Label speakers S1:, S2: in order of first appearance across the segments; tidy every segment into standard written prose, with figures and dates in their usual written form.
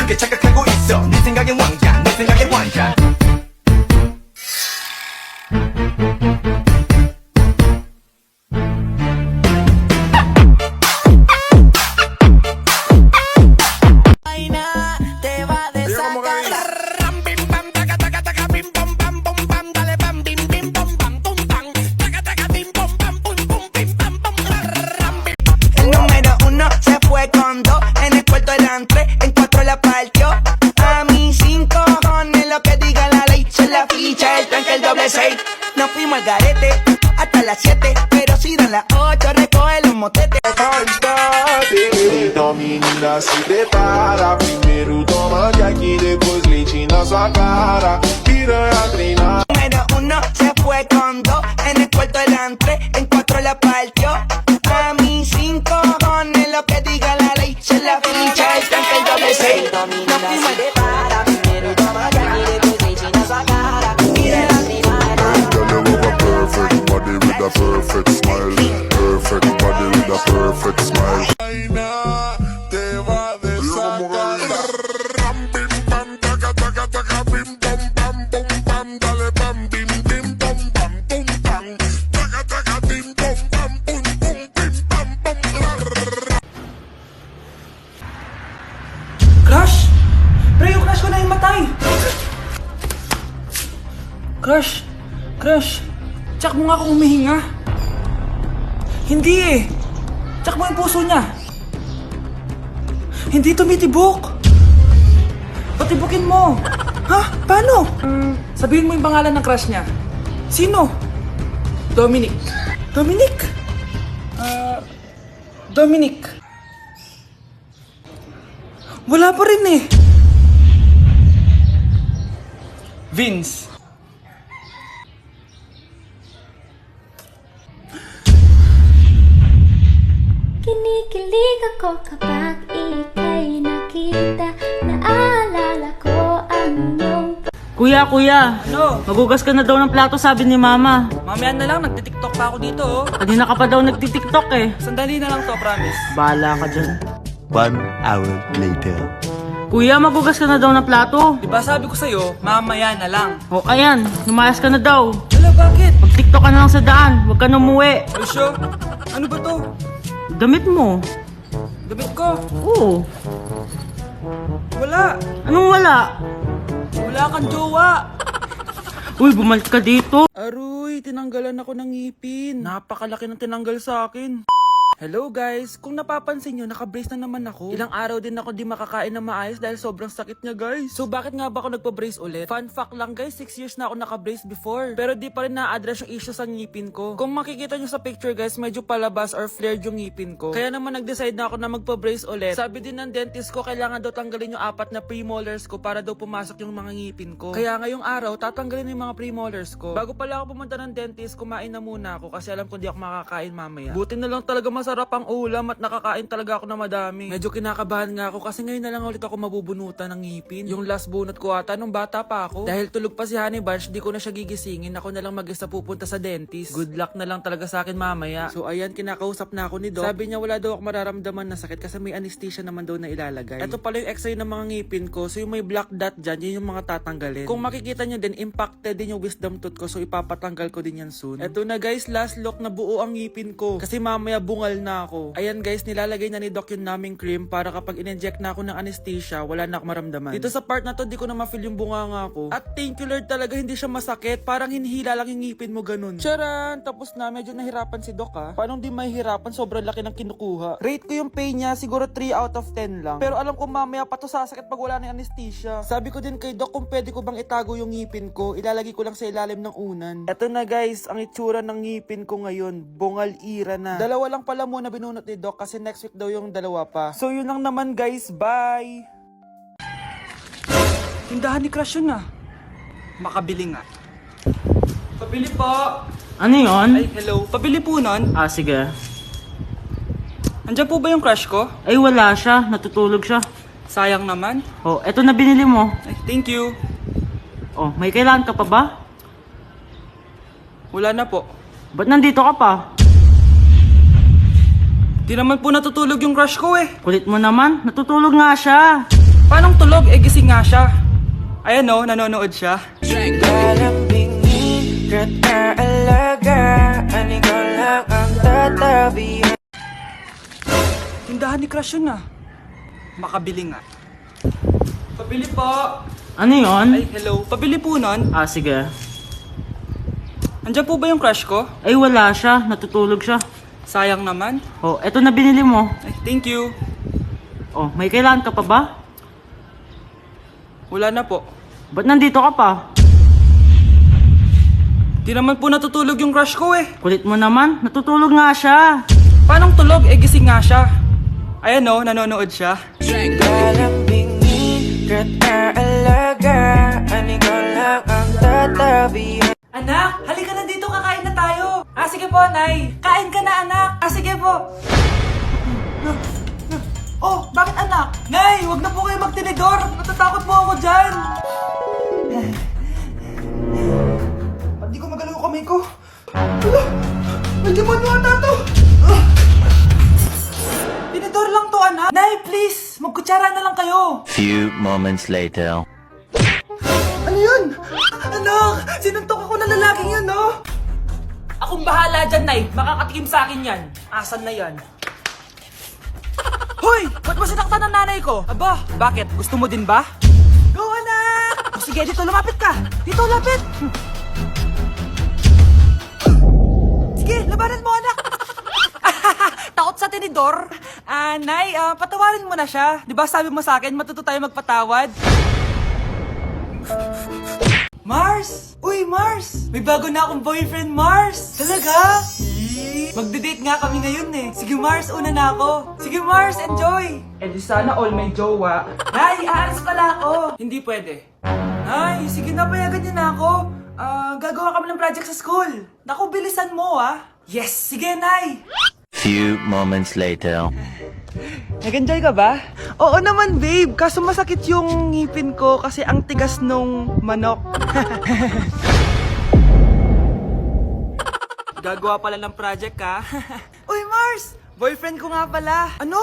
S1: 크게 착각하고 있어 네 생각엔 왕자 내 생각엔 완자
S2: Nos fuimos al garete hasta las 7, pero si dan las 8 recoge los motetes.
S3: Então menina se prepara, primeiro toma Jack, depois leite na sua cara, piranha treinar.
S2: Número 1 se fue con 2, en el cuarto eran 3, en 4 la partió. A mí 5 cojones lo que diga la ley, se la ficha el tanque el doble 6. Nos fuimos al prepara, primero toma Jack, después leche na sua cara, piranha treinar.
S4: Perfect body with a perfect smile. Perfect body with a perfect smile.
S3: Vaina te va a desatar. Ram, bim, bam, taca, taca, taca, bim, bam, bam, bum, bam, dale, bam, bim, bim, bam, bam, bum, bam. Taca, taca, bim, bam, bam, bum, bum, bim, bam, bum,
S5: Crush? Pre, yung crush ko na yung matay! Crush? Crush? Tsak mo nga kung humihinga. Hindi eh. Tsak mo yung puso niya. Hindi tumitibok. Patibukin mo. Ha? Paano? Sabihin mo yung pangalan ng crush niya. Sino? Dominic. Dominic? Dominic. Wala pa rin eh. Vince.
S6: Kinikilig ako kapag ika'y nakita. Naalala ko ang iyong
S5: Kuya,
S7: Ano?
S5: magugas ka na daw ng plato sabi ni Mama.
S7: Mamaya na lang, nagtitiktok pa ako dito oh.
S5: Kanina ka pa daw nagtitiktok eh.
S7: Sandali na lang to, promise.
S5: Bahala ka dyan.
S8: 1 hour later.
S5: Kuya, magugas ka na daw ng plato.
S7: Diba sabi ko sa'yo, mamaya na lang.
S5: O ayan, lumayas ka na daw.
S7: Wala, bakit?
S5: Mag-tiktok ka na lang sa daan, huwag ka na umuwi.
S7: Lucio, ano ba to?
S5: Damit mo.
S7: Damit ko?
S5: Oo.
S7: Wala.
S5: Anong wala?
S7: Wala kang jowa.
S5: Uy, bumalik ka dito.
S7: Aroy, tinanggalan ako ng ngipin. Napakalaki ng tinanggal sa akin. Hello guys, kung napapansin nyo, naka-brace na naman ako. Ilang araw din ako di makakain na maayos dahil sobrang sakit niya guys. So bakit nga ba ako nagpa-brace ulit? Fun fact lang guys, 6 years na ako naka-brace before. Pero di pa rin na-address yung issue sa ngipin ko. Kung makikita nyo sa picture guys, medyo palabas or flared yung ngipin ko. Kaya naman nag-decide na ako na magpa-brace ulit. Sabi din ng dentist ko, kailangan daw tanggalin yung 4 na premolars ko para daw pumasok yung mga ngipin ko. Kaya ngayong araw, tatanggalin yung mga premolars ko. Bago pala ako pumunta ng dentist, kumain na muna ako kasi alam ko di ako makakain mamaya. Buti na lang talaga masarap ang ulam at nakakain talaga ako na madami. Medyo kinakabahan nga ako kasi ngayon na lang ulit ako mabubunutan ng ngipin. Yung last bunot ko ata nung bata pa ako. Dahil tulog pa si Honey Bunch, di ko na siya gigisingin. Ako na lang mag-isa pupunta sa dentist. Good luck na lang talaga sa akin mamaya. So ayan, kinakausap na ako ni Doc. Sabi niya wala daw ako mararamdaman na sakit kasi may anesthesia naman daw na ilalagay. Ito pala yung x-ray ng mga ngipin ko. So yung may black dot dyan, yun yung mga tatanggalin. Kung makikita nyo din, impacted din yung wisdom tooth ko. So ipapatanggal ko din yan soon. Ito na guys, last look na buo ang ngipin ko. Kasi mamaya bungal na ako. Ayan guys, nilalagay na ni Doc yung numbing cream para kapag in-inject na ako ng anesthesia, wala na ako maramdaman. Dito sa part na to, di ko na ma-feel yung bunganga ko. At thank you Lord talaga, hindi siya masakit. Parang hinihila lang yung ngipin mo ganun. Charan! Tapos na, medyo nahirapan si Doc ha. Paano di mahihirapan? Sobrang laki ng kinukuha. Rate ko yung pain niya, siguro 3 out of 10 lang. Pero alam ko mamaya pa to sasakit pag wala na yung anesthesia. Sabi ko din kay Doc kung pwede ko bang itago yung ngipin ko, ilalagay ko lang sa ilalim ng unan. Eto na guys, ang itsura ng ngipin ko ngayon, bungal ira na. Dalawa lang pala muna binunot ni Doc kasi next week daw yung dalawa pa. So yun lang naman guys, bye! Tindahan ni Crush yun ah. Makabili nga. Pabili po!
S5: Ano yun?
S7: Ay, hello. Pabili po nun.
S5: Ah, sige.
S7: Andiyan po ba yung crush ko?
S5: Ay, wala siya. Natutulog siya.
S7: Sayang naman.
S5: Oh, eto na binili mo.
S7: Ay, thank you.
S5: Oh, may kailangan ka pa ba?
S7: Wala na po.
S5: Ba't nandito ka pa?
S7: Di naman po natutulog yung crush ko eh.
S5: Kulit mo naman. Natutulog nga siya. Paanong tulog? Eh, gising nga siya. Ayan o, nanonood siya.
S2: Lalambingin ka't aalagaan, ikaw lang ang tatabihan.
S5: Tindahan ni Crush yun ah. Makabili nga. Pabili po.
S7: Ano yun?
S5: Ay, hello. Pabili po nun.
S7: Ah, sige.
S5: Andiyan po ba yung crush ko?
S7: Ay, wala siya. Natutulog siya.
S5: Sayang naman.
S7: Oh, eto na binili mo.
S5: Ay, thank you.
S7: Oh, may kailangan ka pa ba?
S5: Wala na po.
S7: Ba't nandito ka pa?
S5: Di naman po natutulog yung crush ko eh.
S7: Kulit mo naman. Natutulog nga siya.
S5: Paanong tulog? Eh, gising nga siya. Ayan o, nanonood siya.
S2: Lalambingin ka't aalagaan, ikaw lang ang tatabihan.
S5: Anak, halika na dito, kakain na tayo. Ah, sige po, Nay. Kain ka na, anak. Ah, sige po. Oh, bakit anak? Nay, wag na po kayo magtinidor. Natatakot po ako dyan. Ba't di ko magalaw yung kamay ko? Hala, may demonyo ata to. Tinidor lang to, anak. Nay, please, magkutsara na lang kayo.
S8: Few moments later.
S5: Ano yun? Anak, sinuntok ako ng lalaking yun, no? Akong bahala dyan, Nay. Makakatikim sa akin yan. Asan na yan? Hoy! Ba't mo sinaktan ng nanay ko? Aba, bakit? Gusto mo din ba? Go, anak! O, sige, dito lumapit ka. Dito, lapit. Sige, labanan mo, anak. Takot sa tinidor? Nay, patawarin mo na siya. Di ba sabi mo sa akin, matuto tayo magpatawad? Mars! Uy, Mars! May bago na akong boyfriend, Mars! Talaga? Magde-date nga kami ngayon eh. Sige, Mars, una na ako. Sige, Mars, enjoy! Eh di sana all may jowa. Nay, aalis pala ako. Hindi pwede. Nay, sige na, payagan niyo na ako. Gagawa kami ng project sa school. Naku, bilisan mo ah. Yes, sige, Nay!
S8: Few moments later.
S5: Nag-enjoy ka ba? Oo naman, babe. Kaso masakit yung ngipin ko kasi ang tigas nung manok. Gagawa pala ng project, ka? Uy, Mars! Boyfriend ko nga pala. Ano?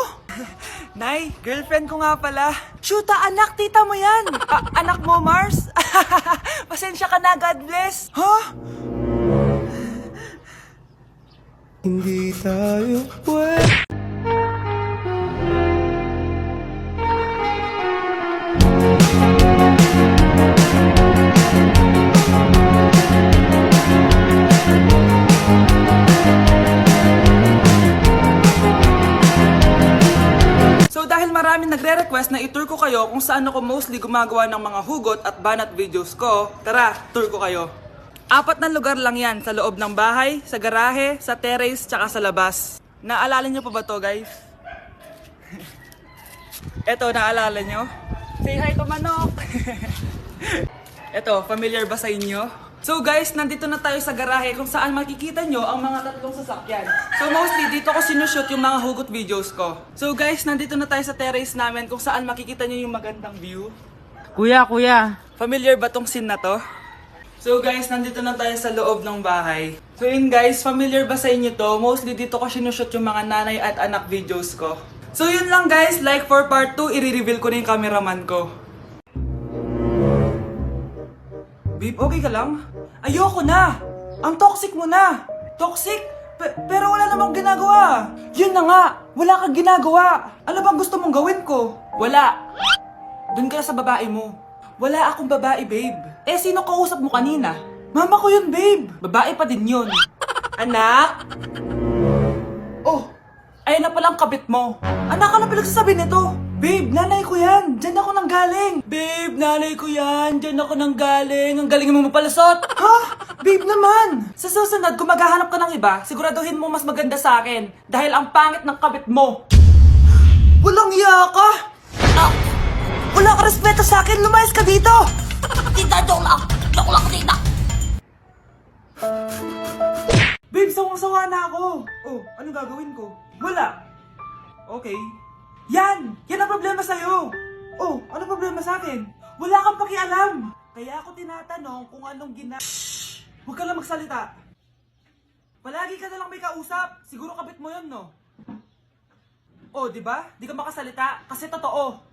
S5: Nay, girlfriend ko nga pala. Shoota, anak, tita mo yan. Anak mo, Mars? Pasensya ka na, God bless. Ha? Hindi tayo pwede. So dahil maraming nagre-request na i-tour ko kayo kung saan ako mostly gumagawa ng mga hugot at banat videos ko, tara, tour ko kayo. 4 na lugar lang yan, sa loob ng bahay, sa garahe, sa terrace, tsaka sa labas. Naalala nyo pa ba to, guys? Eto, naalala nyo? Say hi to manok! Eto, familiar ba sa inyo? So guys, nandito na tayo sa garahe kung saan makikita nyo ang mga 3 sasakyan. So mostly, dito ko sinushoot yung mga hugot videos ko. So guys, nandito na tayo sa terrace namin kung saan makikita nyo yung magandang view.
S7: Kuya.
S5: Familiar ba tong scene na to? So guys, nandito na tayo sa loob ng bahay. So yun guys, familiar ba sa inyo to? Mostly dito ko sinushoot yung mga nanay at anak videos ko. So yun lang guys, like for part 2, i-reveal ko na yung cameraman ko. Babe, okay ka lang? Ayoko na! Ang toxic mo na! Toxic? Pero wala namang ginagawa! Yun na nga! Wala kang ginagawa! Ano bang gusto mong gawin ko? Wala! Doon ka na sa babae mo. Wala akong babae, babe. Eh, sino kausap mo kanina? Mama ko yun, babe. Babae pa din yun. Anak? Oh, ayun na palang kabit mo. Anak, ano pinagsasabi nito? Babe, nanay ko yan. Diyan ako nang galing. Babe, nanay ko yan. Diyan ako nang galing. Ang galing mo mapalasot. Ha? Babe naman. Sa susunod, kung maghahanap ka ng iba, siguraduhin mo mas maganda sa akin. Dahil ang pangit ng kabit mo. Walang iya ka. Wala ka respeto sa akin. Lumayas ka dito. Tita, joke lang. Joke lang, tita. Babe, sawang-sawa na ako. Oh, anong gagawin ko? Wala. Okay. Yan! Yan ang problema sa'yo! Oh, ano problema sa akin? Wala kang pakialam! Kaya ako tinatanong kung anong Shhh! Huwag ka lang magsalita! Palagi ka na lang may kausap! Siguro kabit mo yun, no? Oh, di ba? Di ka makasalita kasi totoo!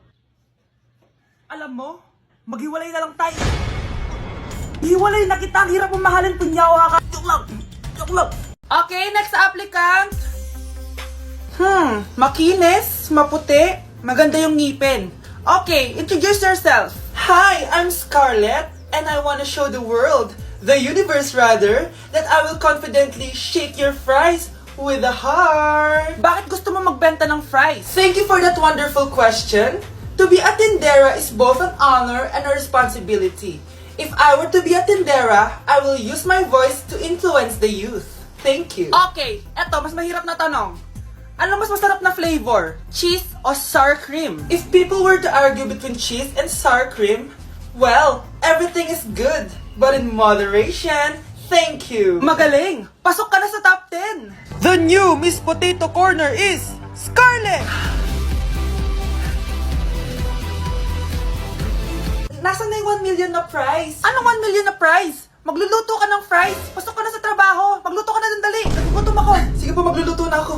S5: Alam mo, maghiwalay na lang tayo. Hiwalay na kita, ang hirap mong mahalin, punyawa ka. Joke lang. Okay, next applicant. Makinis, maputi, maganda yung ngipin. Okay, introduce yourself. Hi, I'm Scarlett, and I want to show the world, the universe rather, that I will confidently shake your fries with a heart. Bakit gusto mo magbenta ng fries? Thank you for that wonderful question. To be a tindera is both an honor and a responsibility. If I were to be a tindera, I will use my voice to influence the youth. Thank you. Okay, eto, mas mahirap na tanong. Ano mas masarap na flavor? Cheese o sour cream? If people were to argue between cheese and sour cream, well, everything is good, but in moderation. Thank you. Magaling! Pasok ka na sa top 10! The new Miss Potato Corner is Scarlett! Nasaan na yung 1 million na prize? Anong 1 million na prize? Magluluto ka ng fries. Pasok ka na sa trabaho. Magluto ka na ng dali. Nagugutom ako. Sige po, magluluto na ako.